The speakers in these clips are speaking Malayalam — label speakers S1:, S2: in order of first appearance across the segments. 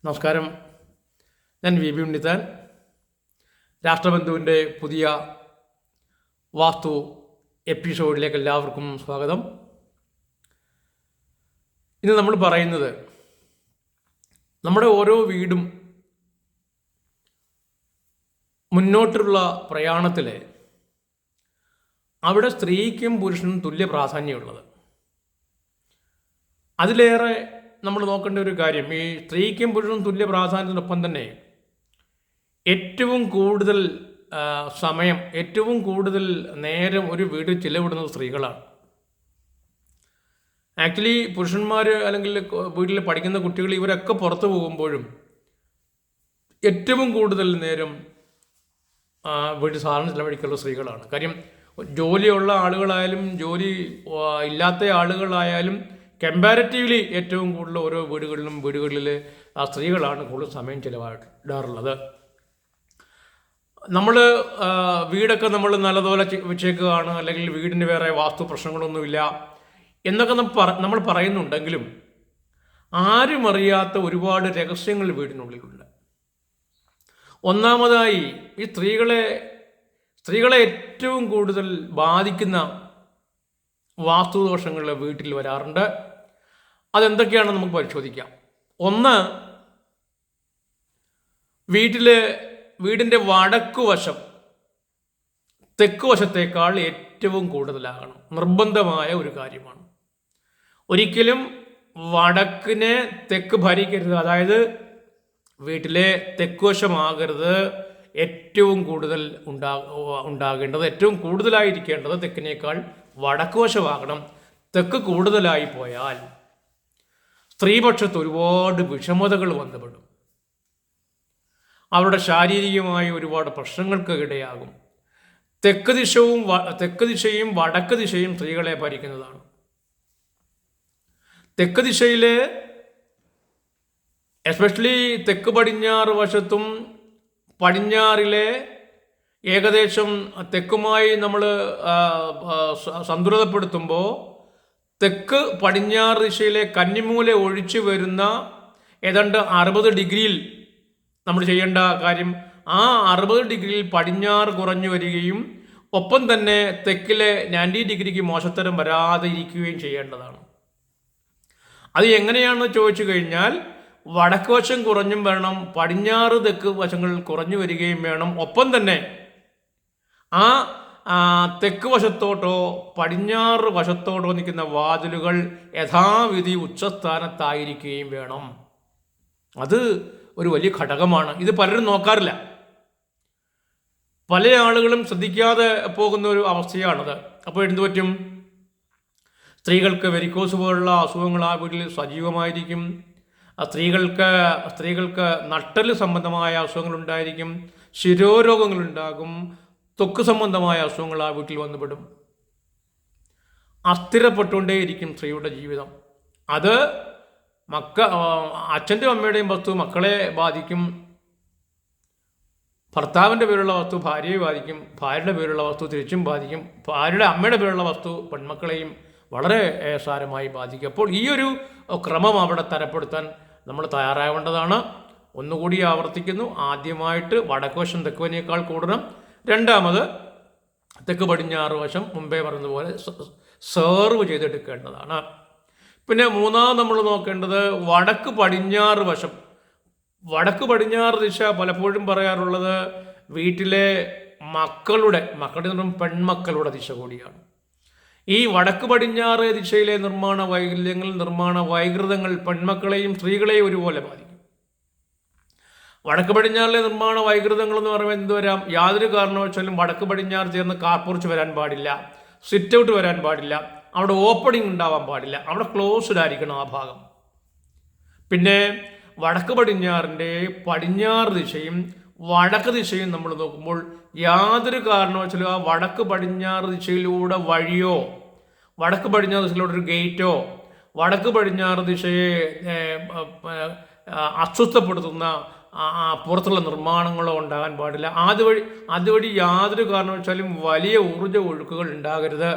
S1: നമസ്കാരം. ഞാൻ വി ബി ഉണ്ണിത്താൻ. രാഷ്ട്രബന്ധുവിൻ്റെ പുതിയ വാസ്തു എപ്പിസോഡിലേക്ക് എല്ലാവർക്കും സ്വാഗതം. ഇന്ന് നമ്മൾ പറയുന്നത് നമ്മുടെ ഓരോ വീടും മുന്നോട്ടുള്ള പ്രയാണത്തിൽ അവിടെ സ്ത്രീക്കും പുരുഷനും തുല്യ പ്രാധാന്യമുള്ളത്. അതിലേറെ നമ്മൾ നോക്കേണ്ട ഒരു കാര്യം, ഈ സ്ത്രീക്കും പുരുഷനും തുല്യ പ്രാധാന്യത്തിനൊപ്പം തന്നെ ഏറ്റവും കൂടുതൽ സമയം, ഏറ്റവും കൂടുതൽ നേരം ഒരു വീട്ടിൽ ചിലവിടുന്നത് സ്ത്രീകളാണ്. ആക്ച്വലി പുരുഷന്മാർ അല്ലെങ്കിൽ വീട്ടിൽ പഠിക്കുന്ന കുട്ടികൾ ഇവരൊക്കെ പുറത്തു പോകുമ്പോഴും ഏറ്റവും കൂടുതൽ നേരം വീട്ടിൽ സാധാരണ ചിലവഴിക്കുന്ന സ്ത്രീകളാണ്. കാര്യം ജോലിയുള്ള ആളുകളായാലും ജോലി ഇല്ലാത്ത ആളുകളായാലും കമ്പാരിറ്റീവ്ലി ഏറ്റവും കൂടുതൽ ഓരോ വീടുകളിൽ ആ സ്ത്രീകളാണ് കൂടുതൽ സമയം ചിലവിടാറുള്ളത്. നമ്മൾ വീടൊക്കെ നമ്മൾ നല്ലതുപോലെ വെച്ചേക്കുകയാണ്, അല്ലെങ്കിൽ വീടിന് വേറെ വാസ്തു പ്രശ്നങ്ങളൊന്നുമില്ല എന്നൊക്കെ നമ്മൾ പറയുന്നുണ്ടെങ്കിലും ആരും അറിയാത്ത ഒരുപാട് രഹസ്യങ്ങൾ വീടിനുള്ളിലുണ്ട്. ഒന്നാമതായി ഈ സ്ത്രീകളെ ഏറ്റവും കൂടുതൽ ബാധിക്കുന്ന വാസ്തുദോഷങ്ങൾ വീട്ടിൽ വരാറുണ്ട്. അതെന്തൊക്കെയാണെന്ന് നമുക്ക് പരിശോധിക്കാം. ഒന്ന്, വീടിൻ്റെ വടക്കു വശം തെക്ക് വശത്തേക്കാൾ ഏറ്റവും കൂടുതലാകണം. നിർബന്ധമായ ഒരു കാര്യമാണ്. ഒരിക്കലും വടക്കിനെ തെക്ക് ഭരിക്കരുത്. അതായത് വീട്ടിലെ തെക്ക് വശമാകരുത് ഏറ്റവും കൂടുതൽ ഉണ്ടാകേണ്ടത്. ഏറ്റവും കൂടുതലായിരിക്കേണ്ടത് തെക്കിനേക്കാൾ വടക്ക് വശമാകണം. തെക്ക് കൂടുതലായി പോയാൽ സ്ത്രീപക്ഷത്ത് ഒരുപാട് വിഷമതകൾ വന്നുപെടും. അവരുടെ ശാരീരികമായ ഒരുപാട് പ്രശ്നങ്ങൾക്ക് ഇടയാകും. തെക്ക് ദിശയും വടക്ക് ദിശയും സ്ത്രീകളെ ഭരിക്കുന്നതാണ്. തെക്ക് ദിശയിലെ എസ്പെഷ്യലി തെക്ക് പടിഞ്ഞാറ് വശത്തും പടിഞ്ഞാറിലെ ഏകദേശം തെക്കുമായി നമ്മൾ സന്തുലിതപ്പെടുത്തുമ്പോൾ തെക്ക് പടിഞ്ഞാറ് ദിശയിലെ കന്നിമൂല ഒഴിച്ചു വരുന്ന ഏതാണ്ട് 60 ഡിഗ്രിയിൽ നമ്മൾ ചെയ്യേണ്ട കാര്യം, ആ 60 ഡിഗ്രിയിൽ പടിഞ്ഞാറ് കുറഞ്ഞു വരികയും ഒപ്പം തന്നെ തെക്കിലെ 90 ഡിഗ്രിക്ക് മോശത്തരം വരാതെ ഇരിക്കുകയും ചെയ്യേണ്ടതാണ്. അത് എങ്ങനെയാണെന്ന് ചോദിച്ചു കഴിഞ്ഞാൽ വടക്ക് വശം കുറഞ്ഞും വരണം, പടിഞ്ഞാറ് തെക്ക് വശങ്ങൾ കുറഞ്ഞു വരികയും വേണം. ഒപ്പം തന്നെ ആ തെക്ക് വശത്തോട്ടോ പടിഞ്ഞാറ് വശത്തോട്ടോ നിൽക്കുന്ന വാതിലുകൾ യഥാവിധി ഉച്ചസ്ഥാനത്തായിരിക്കുകയും വേണം. അത് ഒരു വലിയ ഘടകമാണ്. ഇത് പലരും നോക്കാറില്ല. പല ആളുകളും ശ്രദ്ധിക്കാതെ പോകുന്ന ഒരു അവസ്ഥയാണത്. അപ്പോൾ എന്തു പറ്റും? സ്ത്രീകൾക്ക് വെരിക്കോസ് പോലുള്ള അസുഖങ്ങൾ ആ വീട്ടിൽ സജീവമായിരിക്കും. സ്ത്രീകൾക്ക് നട്ടല് സംബന്ധമായ അസുഖങ്ങളുണ്ടായിരിക്കും, ശിരോരോഗങ്ങളുണ്ടാകും, ത്വക്ക് സംബന്ധമായ അസുഖങ്ങൾ ആ വീട്ടിൽ വന്നുപെടും. അസ്ഥിരപ്പെട്ടുകൊണ്ടേയിരിക്കും സ്ത്രീയുടെ ജീവിതം. അത് അച്ഛൻ്റെയും അമ്മയുടെയും വസ്തു മക്കളെ ബാധിക്കും, ഭർത്താവിൻ്റെ പേരുള്ള വസ്തു ഭാര്യയെ ബാധിക്കും, ഭാര്യയുടെ പേരുള്ള വസ്തു തിരിച്ചും ബാധിക്കും, ഭാര്യയുടെ അമ്മയുടെ പേരുള്ള വസ്തു പെൺമക്കളെയും വളരെ സാരമായി ബാധിക്കും. അപ്പോൾ ഈ ഒരു ക്രമം അവിടെ തരപ്പെടുത്താൻ നമ്മൾ തയ്യാറാവേണ്ടതാണ്. ഒന്നുകൂടി ആവർത്തിക്കുന്നു. ആദ്യമായിട്ട് വടക്കുവശം തെക്കുവനേക്കാൾ കൂടണം. രണ്ടാമത് തെക്ക് പടിഞ്ഞാറ് വശം മുമ്പേ പറഞ്ഞതുപോലെ സെർവ് ചെയ്തെടുക്കേണ്ടതാണ്. പിന്നെ മൂന്നാമത് നമ്മൾ നോക്കേണ്ടത് വടക്ക് പടിഞ്ഞാറ് വശം. വടക്ക് പടിഞ്ഞാറ് ദിശ പലപ്പോഴും പറയാറുള്ളത് വീട്ടിലെ മക്കളുടെ പെൺമക്കളുടെ ദിശ കൂടിയാണ്. ഈ വടക്ക് പടിഞ്ഞാറ് ദിശയിലെ നിർമ്മാണ വൈകല്യങ്ങൾ, നിർമ്മാണ വൈകൃതങ്ങൾ പെൺമക്കളെയും സ്ത്രീകളെയും ഒരുപോലെ ബാധിക്കും. വടക്ക് പടിഞ്ഞാറിലെ നിർമ്മാണ വൈകൃതങ്ങൾ എന്ന് പറയുമ്പോൾ എന്ത് വരാം? യാതൊരു കാരണവശാലും വടക്ക് പടിഞ്ഞാറ് ചേർന്ന് കാർപോർച്ച് വരാൻ പാടില്ല, സിറ്റ് ഔട്ട് വരാൻ പാടില്ല, അവിടെ ഓപ്പണിംഗ് ഉണ്ടാവാൻ പാടില്ല, അവിടെ ക്ലോസ്ഡ് ആയിരിക്കണം ആ ഭാഗം. പിന്നെ വടക്ക് പടിഞ്ഞാറിൻ്റെ പടിഞ്ഞാറ് ദിശയും വടക്ക് ദിശയും നമ്മൾ നോക്കുമ്പോൾ യാതൊരു കാരണവശാലും ആ വടക്ക് പടിഞ്ഞാറ് ദിശയിലൂടെ വഴിയോ, വടക്ക് പടിഞ്ഞാറ് ദിശയിലൂടെ ഒരു ഗേറ്റോ, വടക്ക് പടിഞ്ഞാറ് ദിശയെ അസ്വസ്ഥപ്പെടുത്തുന്ന പുറത്തുള്ള നിർമ്മാണങ്ങളോ ഉണ്ടാകാൻ പാടില്ല. അതുവഴി യാതൊരു കാരണവശാലും വലിയ ഊർജ്ജ ഒഴുക്കുകൾ ഉണ്ടാകരുത്.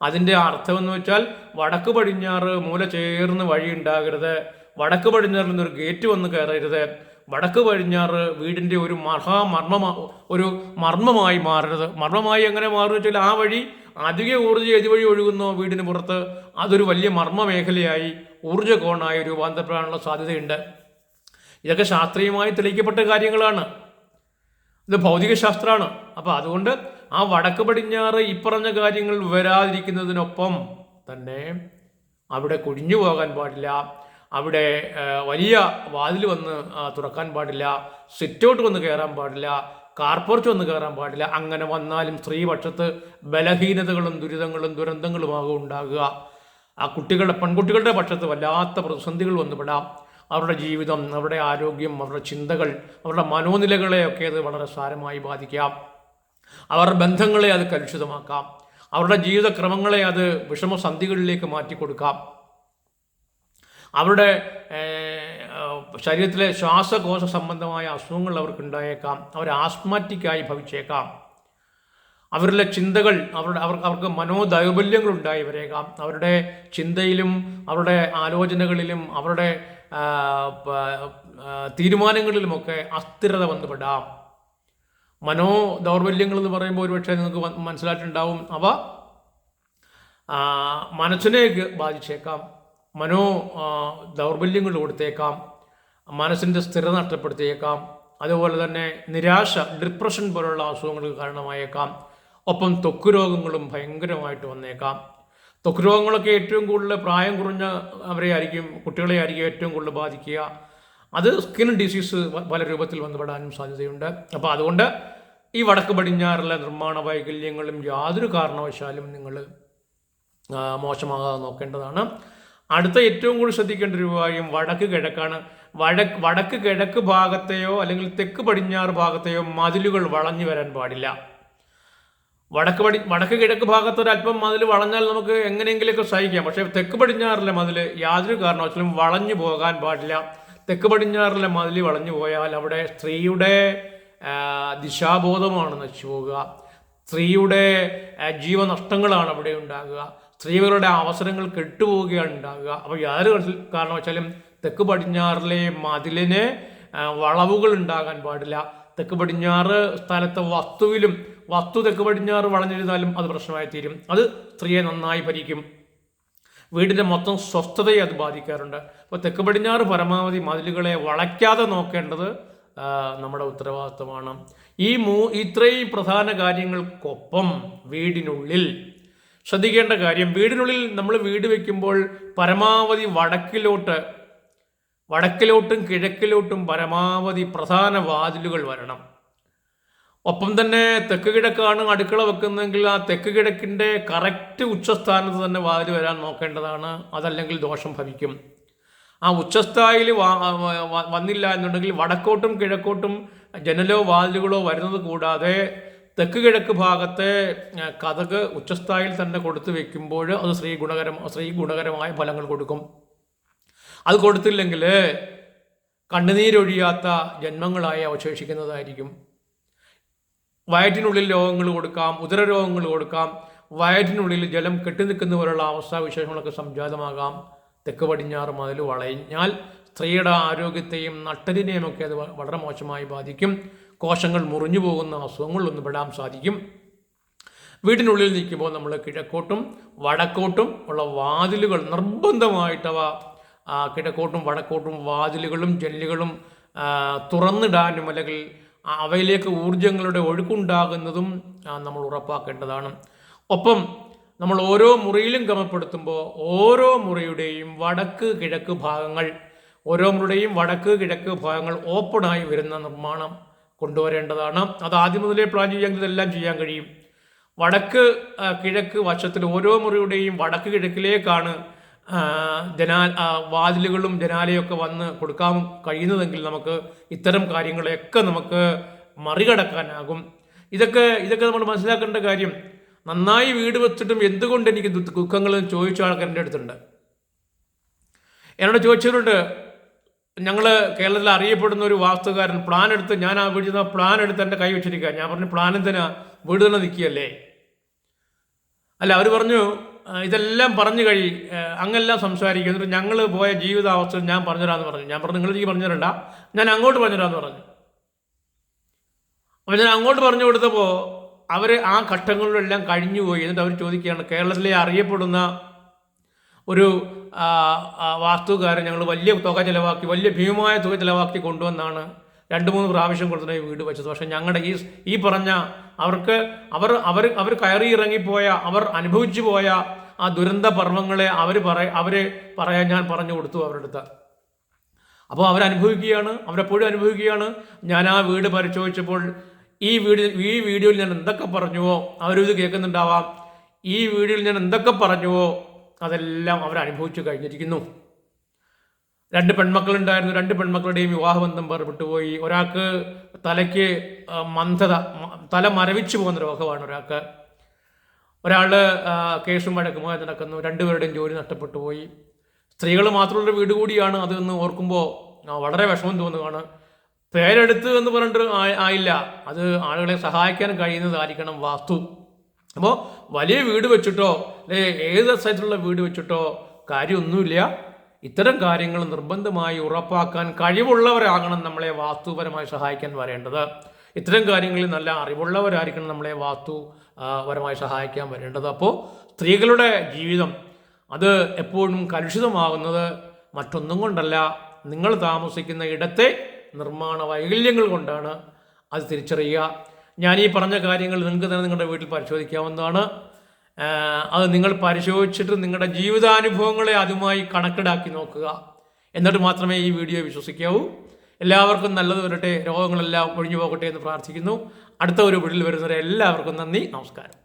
S1: അതിൻ്റെ അർത്ഥമെന്ന് വെച്ചാൽ വടക്ക് പടിഞ്ഞാറ് മൂല ചേർന്ന് വഴി ഉണ്ടാകരുത്, വടക്ക് പടിഞ്ഞാറിൽ നിന്നൊരു ഗേറ്റ് വന്ന് കയറരുത്, വടക്ക് പടിഞ്ഞാറ് വീടിൻ്റെ ഒരു ഒരു മർമ്മമായി മാറരുത്. മർമ്മമായി എങ്ങനെ മാറുക വെച്ചാൽ ആ വഴി അധിക ഊർജ്ജം ഇതുവഴി ഒഴുകുന്നോ വീടിന് പുറത്ത് അതൊരു വലിയ മർമ്മ മേഖലയായി ഊർജ്ജ കോണായി രൂപാന്തരപ്പെടാനുള്ള സാധ്യതയുണ്ട്. ഇതൊക്കെ ശാസ്ത്രീയമായി തെളിയിക്കപ്പെട്ട കാര്യങ്ങളാണ്. ഇത് ഭൗതിക ശാസ്ത്രമാണ്. അപ്പോൾ അതുകൊണ്ട് ആ വടക്ക് പടിഞ്ഞാറ് ഈ പറഞ്ഞ കാര്യങ്ങൾ വരാതിരിക്കുന്നതിനൊപ്പം തന്നെ അവിടെ കുഴിഞ്ഞു പോകാൻ പാടില്ല, അവിടെ വലിയ വാതിൽ വന്ന് തുറക്കാൻ പാടില്ല, സിറ്റൗട്ട് വന്ന് കയറാൻ പാടില്ല, കാർപോർച്ച് വന്ന് കയറാൻ പാടില്ല. അങ്ങനെ വന്നാലും സ്ത്രീപക്ഷത്ത് ബലഹീനതകളും ദുരിതങ്ങളും ദുരന്തങ്ങളുമാകും ഉണ്ടാകുക. ആ പെൺകുട്ടികളുടെ പക്ഷത്ത് വല്ലാത്ത പ്രതിസന്ധികൾ വന്നുപെടാം. അവരുടെ ജീവിതം, അവരുടെ ആരോഗ്യം, അവരുടെ ചിന്തകൾ, അവരുടെ മനോനിലകളെയൊക്കെ അത് വളരെ സാരമായി ബാധിക്കാം. അവരുടെ ബന്ധങ്ങളെ അത് കലുഷിതമാക്കാം. അവരുടെ ജീവിതക്രമങ്ങളെ അത് വിഷമസന്ധികളിലേക്ക് മാറ്റിക്കൊടുക്കാം. അവരുടെ ശരീരത്തിലെ ശ്വാസകോശ സംബന്ധമായ അസുഖങ്ങൾ അവർക്കുണ്ടായേക്കാം. അവർ ആസ്മാറ്റിക്കായി ഭവിച്ചേക്കാം. അവരിലെ ചിന്തകൾ അവർക്ക് മനോദൗർബല്യങ്ങൾ ഉണ്ടായി വരേക്കാം. അവരുടെ ചിന്തയിലും അവരുടെ ആലോചനകളിലും അവരുടെ തീരുമാനങ്ങളിലുമൊക്കെ അസ്ഥിരത വന്നുപെടാം. മനോദൗർബല്യങ്ങൾ എന്ന് പറയുമ്പോൾ ഒരുപക്ഷെ നിങ്ങൾക്ക് മനസ്സിലായിട്ടുണ്ടാവും, അവ മനസ്സിനെ ബാധിച്ചേക്കാം, ദൗർബല്യങ്ങൾ കൊടുത്തേക്കാം, മനസ്സിൻ്റെ സ്ഥിരത നഷ്ടപ്പെടുത്തിയേക്കാം. അതുപോലെ തന്നെ നിരാശ, ഡിപ്രഷൻ പോലുള്ള അസുഖങ്ങൾക്ക് കാരണമായേക്കാം. ഒപ്പം ത്വക്ക് രോഗങ്ങളും ഭയങ്കരമായിട്ട് വന്നേക്കാം. ത്വക്ക് രോഗങ്ങളൊക്കെ ഏറ്റവും കൂടുതൽ പ്രായം കുറഞ്ഞ കുട്ടികളെ ആയിരിക്കും ഏറ്റവും കൂടുതൽ ബാധിക്കുക. അത് സ്കിൻ ഡിസീസ് പല രൂപത്തിൽ വന്നുപെടാനും സാധ്യതയുണ്ട്. അപ്പോൾ അതുകൊണ്ട് ഈ വടക്ക് പടിഞ്ഞാറിലെ നിർമ്മാണ വൈകല്യങ്ങളും യാതൊരു കാരണവശാലും നിങ്ങൾ മോശമാകാതെ നോക്കേണ്ടതാണ്. അടുത്ത ഏറ്റവും കൂടുതൽ ശ്രദ്ധിക്കേണ്ട ഒരു കാര്യം വടക്ക് കിഴക്കാണ്. വടക്ക് കിഴക്ക് ഭാഗത്തെയോ അല്ലെങ്കിൽ തെക്ക് പടിഞ്ഞാറ് ഭാഗത്തെയോ മതിലുകൾ വളഞ്ഞു വരാൻ പാടില്ല. വടക്ക് കിഴക്ക് ഭാഗത്ത് ഒരല്പം മതിൽ വളഞ്ഞാൽ നമുക്ക് എങ്ങനെയെങ്കിലുമൊക്കെ സഹിക്കാം. പക്ഷേ തെക്ക് പടിഞ്ഞാറിലെ മതിൽ യാതൊരു കാരണവശാലും വളഞ്ഞു പോകാൻ പാടില്ല. തെക്ക് പടിഞ്ഞാറിലെ മതിൽ വളഞ്ഞു പോയാൽ അവിടെ സ്ത്രീയുടെ ദിശാബോധമാണ് നശിച്ചു പോകുക. സ്ത്രീയുടെ ജീവനഷ്ടങ്ങളാണ് അവിടെ ഉണ്ടാകുക. സ്ത്രീകളുടെ അവസരങ്ങൾ കെട്ടുപോവുകയാണ് ഉണ്ടാകുക. അപ്പോൾ യാതൊരു കാരണവശാലും തെക്ക് പടിഞ്ഞാറിലെ മതിലിന് വളവുകൾ ഉണ്ടാകാൻ പാടില്ല. തെക്ക് പടിഞ്ഞാറ് സ്ഥലത്തെ വസ്തു തെക്ക് പടിഞ്ഞാറ് വളഞ്ഞിരുന്നാലും അത് പ്രശ്നമായി തീരും. അത് സ്ത്രീയെ നന്നായി ഭരിക്കും. വീടിൻ്റെ മൊത്തം സ്വസ്ഥതയെ അത് ബാധിക്കാറുണ്ട്. അപ്പോൾ തെക്ക് പടിഞ്ഞാറ് പരമാവധി മതിലുകളെ വളയ്ക്കാതെ നോക്കേണ്ടത് നമ്മുടെ ഉത്തരവാദിത്വമാണ്. ഇത്രയും പ്രധാന കാര്യങ്ങൾക്കൊപ്പം വീടിനുള്ളിൽ ശ്രദ്ധിക്കേണ്ട കാര്യം, വീടിനുള്ളിൽ നമ്മൾ വീട് വയ്ക്കുമ്പോൾ പരമാവധി വടക്കിലോട്ടും കിഴക്കിലോട്ടും പരമാവധി പ്രധാന വാതിലുകൾ വരണം. ഒപ്പം തന്നെ തെക്ക് കിഴക്കാണ് അടുക്കള വെക്കുന്നതെങ്കിൽ ആ തെക്ക് കിഴക്കിൻ്റെ കറക്റ്റ് ഉച്ചസ്ഥാനത്ത് തന്നെ വാതിൽ വരാൻ നോക്കേണ്ടതാണ്. അതല്ലെങ്കിൽ ദോഷം ഭവിക്കും. ആ ഉച്ചസ്ഥായിൽ വന്നില്ല എന്നുണ്ടെങ്കിൽ വടക്കോട്ടും കിഴക്കോട്ടും ജനലോ വാതിലുകളോ വരുന്നത് കൂടാതെ തെക്ക് കിഴക്ക് ഭാഗത്തെ കതക് ഉച്ചസ്ഥായിൽ തന്നെ കൊടുത്തു വെക്കുമ്പോൾ അത് സ്ത്രീ ഗുണകരമായ ഫലങ്ങൾ കൊടുക്കും. അത് കൊടുത്തില്ലെങ്കിൽ കണ്ണുനീരൊഴിയാത്ത ജന്മങ്ങളായി അവശേഷിക്കുന്നതായിരിക്കും. വയറ്റിനുള്ളിൽ രോഗങ്ങൾ കൊടുക്കാം, ഉദരരോഗങ്ങൾ കൊടുക്കാം, വയറ്റിനുള്ളിൽ ജലം കെട്ടിനിൽക്കുന്ന പോലുള്ള അവസ്ഥാവിശേഷങ്ങളൊക്കെ സംജാതമാകാം. തെക്ക് പടിഞ്ഞാറ് മതിൽ വളഞ്ഞാൽ സ്ത്രീയുടെ ആരോഗ്യത്തെയും നട്ടലിനെയും ഒക്കെ അത് വളരെ മോശമായി ബാധിക്കും. കോശങ്ങൾ മുറിഞ്ഞു പോകുന്ന അസുഖങ്ങളിലൊന്നും പെടാൻ സാധിക്കും. വീടിനുള്ളിൽ നിൽക്കുമ്പോൾ നമ്മൾ കിഴക്കോട്ടും വടക്കോട്ടും ഉള്ള വാതിലുകൾ നിർബന്ധമായിട്ടവ കിഴക്കോട്ടും വടക്കോട്ടും വാതിലുകളും ജനലുകളും തുറന്നിടാനും അല്ലെങ്കിൽ അവയിലേക്ക് ഊർജങ്ങളുടെ ഒഴുക്കുണ്ടാകുന്നതും നമ്മൾ ഉറപ്പാക്കേണ്ടതാണ്. ഒപ്പം നമ്മൾ ഓരോ മുറിയിലും ക്രമപ്പെടുത്തുമ്പോൾ ഓരോ മുറിയുടെയും വടക്ക് കിഴക്ക് ഭാഗങ്ങൾ ഓപ്പണായി വരുന്ന നിർമ്മാണം കൊണ്ടുവരേണ്ടതാണ്. അത് ആദ്യം മുതലേ പ്ലാൻ ചെയ്യാമെങ്കിൽ ഇതെല്ലാം ചെയ്യാൻ കഴിയും. വടക്ക് കിഴക്ക് വശത്തിൽ ഓരോ മുറിയുടെയും വടക്ക് കിഴക്കിലേക്കാണ് വാതിലുകളും ജനാലയൊക്കെ വന്ന് കൊടുക്കാൻ കഴിയുന്നതെങ്കിൽ നമുക്ക് ഇത്തരം കാര്യങ്ങളെയൊക്കെ നമുക്ക് മറികടക്കാനാകും. ഇതൊക്കെ നമ്മൾ മനസ്സിലാക്കേണ്ട കാര്യം. നന്നായി വീട് വെച്ചിട്ടും എന്തുകൊണ്ട് എനിക്ക് ദുഃഖങ്ങൾ ചോദിച്ച ആൾക്കാർ എൻ്റെ അടുത്തുണ്ട്. എന്നോട് ചോദിച്ചവരുണ്ട്, ഞങ്ങൾ കേരളത്തിൽ അറിയപ്പെടുന്ന ഒരു വാസ്തുകാരൻ പ്ലാൻ എടുത്ത്, ഞാൻ ആ വീട്ടിൽ നിന്ന് പ്ലാൻ എടുത്ത് എൻ്റെ കൈ വെച്ചിരിക്കുക. ഞാൻ പറഞ്ഞു, പ്ലാൻ എന്തിനാ, വീട് തന്നെ നിൽക്കുകയല്ലേ. അല്ല, അവർ പറഞ്ഞു ഇതെല്ലാം പറഞ്ഞു അങ്ങെല്ലാം സംസാരിക്കും. എന്നിട്ട് ഞങ്ങൾ പോയ ജീവിതാവസ്ഥ ഞാൻ പറഞ്ഞുതരാമെന്ന് പറഞ്ഞു. ഞാൻ പറഞ്ഞു നിങ്ങൾ എനിക്ക് പറഞ്ഞു തരണ്ട, ഞാൻ അങ്ങോട്ട് പറഞ്ഞുതരാമെന്ന് പറഞ്ഞു. അപ്പോൾ ഞാൻ അങ്ങോട്ട് പറഞ്ഞു കൊടുത്തപ്പോൾ അവർ ആ ഘട്ടങ്ങളിലെല്ലാം കഴിഞ്ഞുപോയി. എന്നിട്ട് അവർ ചോദിക്കുകയാണ്, കേരളത്തിലെ അറിയപ്പെടുന്ന ഒരു വാസ്തുകാരൻ ഞങ്ങൾ വലിയ തുക ചിലവാക്കി, വലിയ ഭീമമായ തുക ചിലവാക്കി കൊണ്ടുവന്നാണ് 2-3 പ്രാവശ്യം കൊടുത്തിട്ട് വീട് വെച്ചത്. പക്ഷേ ഞങ്ങളുടെ ഈ പറഞ്ഞ അവർ കയറി ഇറങ്ങിപ്പോയ, അവർ അനുഭവിച്ചു പോയ ആ ദുരന്ത പർവ്വങ്ങളെ അവർ പറയാൻ ഞാൻ പറഞ്ഞു കൊടുത്തു അവരുടെ അടുത്ത്. അപ്പോൾ അവരനുഭവിക്കുകയാണ്, അവരെപ്പോഴും അനുഭവിക്കുകയാണ്. ഞാൻ ആ വീട് പരിശോധിച്ചപ്പോൾ ഈ വീഡിയോയിൽ ഞാൻ എന്തൊക്കെ പറഞ്ഞുവോ, അവരിത് കേൾക്കുന്നുണ്ടാവാം, ഈ വീഡിയോയിൽ ഞാൻ എന്തൊക്കെ പറഞ്ഞുവോ അതെല്ലാം അവരനുഭവിച്ചു കഴിഞ്ഞിരിക്കുന്നു. 2 പെൺമക്കളുണ്ടായിരുന്നു. 2 പെൺമക്കളുടെയും വിവാഹബന്ധം വേർപെട്ടുപോയി. ഒരാൾക്ക് തലയ്ക്ക് മന്ദത, തല മരവിച്ചു പോകുന്ന രോഗമാണ് ഒരാൾ കേസും വഴക്കുമായി നടക്കുന്നു. 2 പേരുടെയും ജോലി നഷ്ടപ്പെട്ടു പോയി. സ്ത്രീകൾ മാത്രമുള്ള വീട് കൂടിയാണ്. അതെന്ന് ഓർക്കുമ്പോൾ വളരെ വിഷമം തോന്നുകയാണ്. പേരെടുത്ത് എന്ന് പറഞ്ഞിട്ട് ആയില്ല, അത് ആളുകളെ സഹായിക്കാൻ കഴിയുന്നതായിരിക്കണം വാസ്തു. അപ്പോൾ വലിയ വീട് വെച്ചിട്ടോ അല്ലെ ഏത് സൈസിലുള്ള വീട് വെച്ചിട്ടോ കാര്യമൊന്നുമില്ല. ഇത്തരം കാര്യങ്ങൾ നിർബന്ധമായി ഉറപ്പാക്കാൻ കഴിവുള്ളവരാകണം നമ്മളെ വാസ്തുപരമായി സഹായിക്കാൻ വരേണ്ടത്. ഇത്തരം കാര്യങ്ങളിൽ നല്ല അറിവുള്ളവരായിരിക്കണം നമ്മളെ വാസ്തുപരമായി സഹായിക്കാൻ വരേണ്ടത്. അപ്പോൾ സ്ത്രീകളുടെ ജീവിതം അത് എപ്പോഴും കലുഷിതമാകുന്നത് മറ്റൊന്നും കൊണ്ടല്ല, നിങ്ങൾ താമസിക്കുന്ന ഇടത്തെ നിർമ്മാണ വൈകല്യങ്ങൾ കൊണ്ടാണ്. അത് തിരിച്ചറിയുക. ഞാൻ ഈ പറഞ്ഞ കാര്യങ്ങൾ നിങ്ങൾക്ക് തന്നെ നിങ്ങളുടെ വീട്ടിൽ പരിശോധിക്കാവുന്നതാണ്. അത് നിങ്ങൾ പരിശോധിച്ചിട്ട് നിങ്ങളുടെ ജീവിതാനുഭവങ്ങളെ അതുമായി കണക്റ്റഡാക്കി നോക്കുക. എന്നിട്ട് മാത്രമേ ഈ വീഡിയോ വിശ്വസിക്കാവൂ. എല്ലാവർക്കും നല്ലത് വരട്ടെ, രോഗങ്ങളെല്ലാം ഒഴിഞ്ഞു പോകട്ടെ എന്ന് പ്രാർത്ഥിക്കുന്നു. അടുത്ത ഒരു വീഡിയോയിൽ വരുന്നവരെ എല്ലാവർക്കും നന്ദി, നമസ്കാരം.